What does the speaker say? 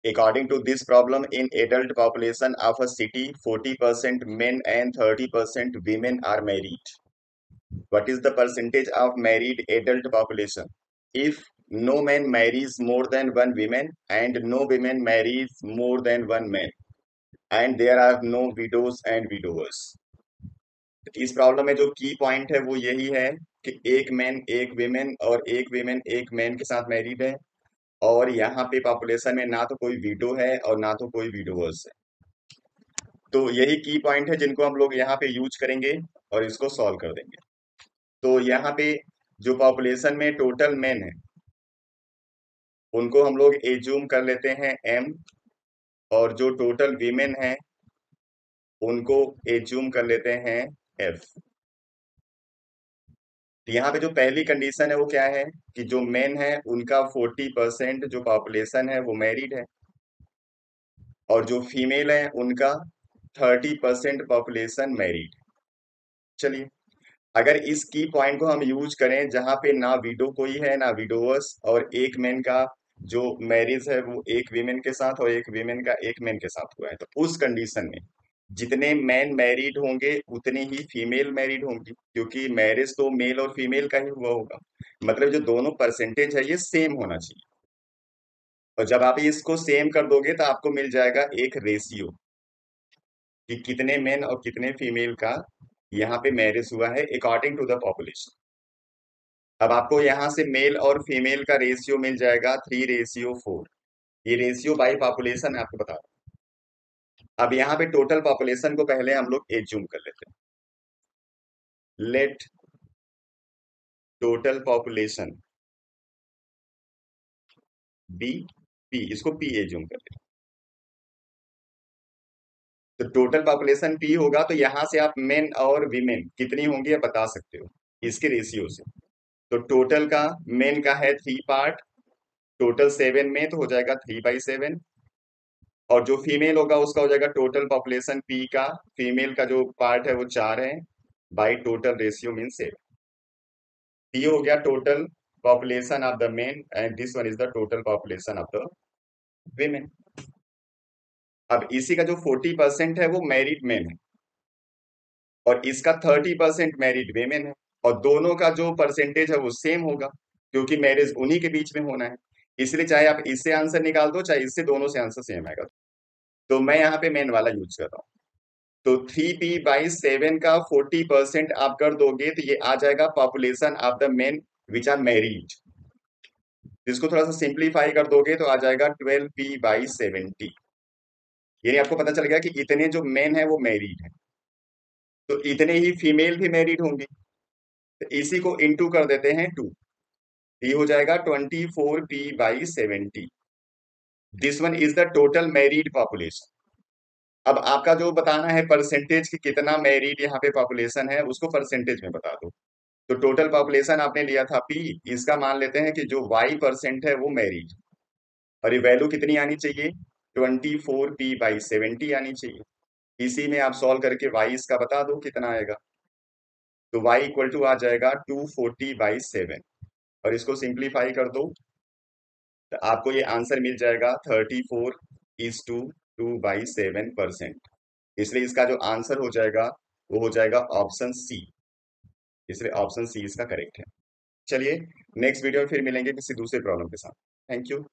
According to this problem, in adult population of a city, 40% men and 30% women are married. What is the percentage of married adult population? If no man marries more than one woman and no women marries more than one man, and there are no widows and widowers. इस problem में जो की point है वो यही है कि एक मैन एक विमेन और एक विमेन एक मैन के साथ मैरिड है, और यहाँ पे पॉपुलेशन में ना तो कोई विडो है और ना तो कोई विडोवर्स है। तो यही की पॉइंट है जिनको हम लोग यहाँ पे यूज करेंगे और इसको सॉल्व कर देंगे। तो यहाँ पे जो पॉपुलेशन में टोटल मैन है उनको हम लोग एज्यूम कर लेते हैं एम, और जो टोटल वीमेन है उनको एज्यूम कर लेते हैं एफ। यहाँ पे जो पहली कंडीशन है वो क्या है कि जो मेन है उनका 40% जो पॉपुलेशन है वो मैरिड है, और जो फीमेल है उनका 30% पॉपुलेशन मैरिड। चलिए, अगर इस की पॉइंट को हम यूज करें जहां पे ना विडो कोई है ना विडोवर्स, और एक मैन का जो मैरिज है वो एक वीमेन के साथ और एक वीमेन का एक मैन के साथ हुआ है, तो उस कंडीशन में जितने मैन मैरिड होंगे उतनी ही फीमेल मैरिड होंगी, क्योंकि मैरिज तो मेल और फीमेल का ही हुआ होगा। मतलब जो दोनों परसेंटेज है ये सेम होना चाहिए, और जब आप इसको सेम कर दोगे तो आपको मिल जाएगा एक रेशियो कि कितने मेन और कितने फीमेल का यहाँ पे मैरिज हुआ है अकॉर्डिंग टू द पॉपुलेशन। अब आपको यहाँ से मेल और फीमेल का रेशियो मिल जाएगा 3:4। ये रेशियो बाई पॉपुलेशन है, आपको बता रहा हूं। अब यहाँ पे टोटल पॉपुलेशन को पहले हम लोग एज्यूम कर लेते हैं। Let total population be P, इसको पी एज्यूम कर लेते हैं। तो टोटल पॉपुलेशन पी होगा, तो यहां से आप मेन और वीमेन कितनी होंगी ये बता सकते हो इसके रेशियो से। तो टोटल का मेन का है 3 पार्ट, टोटल 7 में तो हो जाएगा 3/7, और जो फीमेल होगा उसका हो जाएगा टोटल पॉपुलेशन पी का, फीमेल का जो पार्ट है वो 4 है, by total ratio mean 7। P हो गया total population of the main and this one is the total population of the women. अब इसी का जो 40% है वो मैरिड मेन है, और इसका 30% मैरिड वेमेन है, और दोनों का जो परसेंटेज है वो सेम होगा, क्योंकि मैरिज उन्हीं के बीच में होना है। इसलिए चाहे आप इससे आंसर निकाल दो चाहे इससे, दोनों से आंसर सेम आएगा। तो मैं यहाँ पे मेन वाला यूज कर रहा हूँ। तो 3p/7 का 40% आप कर दोगे तो ये आ जाएगा population of the men which are married. इसको थोड़ा सा सिंप्लीफाई कर दोगे तो आ जाएगा 12p/70। यानी आपको पता चल गया कि इतने जो मेन है वो मैरिड है, तो इतने ही फीमेल भी मैरिड होंगे। तो इसी को इंटू कर देते हैं 2, ये हो जाएगा 24p/70। This one is the total married population. अब आपका जो बताना है परसेंटेज कि कितना मैरिड यहाँ पे पॉपुलेशन है उसको परसेंटेज में बता दो। तो टोटल पॉपुलेशन आपने लिया था p, इसका मान लेते हैं कि जो y% है वो मैरिड, और ये वैल्यू कितनी आनी चाहिए 24p/70 आनी चाहिए। इसी में आप सॉल्व करके y इसका बता दो कितना आएगा। तो y इक्वल टू आ जाएगा 240/7, और इसको सिंप्लीफाई कर दो तो आपको ये आंसर मिल जाएगा 34:2/7%। इसलिए इसका जो आंसर हो जाएगा वो हो जाएगा ऑप्शन सी। इसलिए ऑप्शन सी इसका करेक्ट है। चलिए, नेक्स्ट वीडियो में फिर मिलेंगे किसी दूसरे प्रॉब्लम के साथ। Thank you.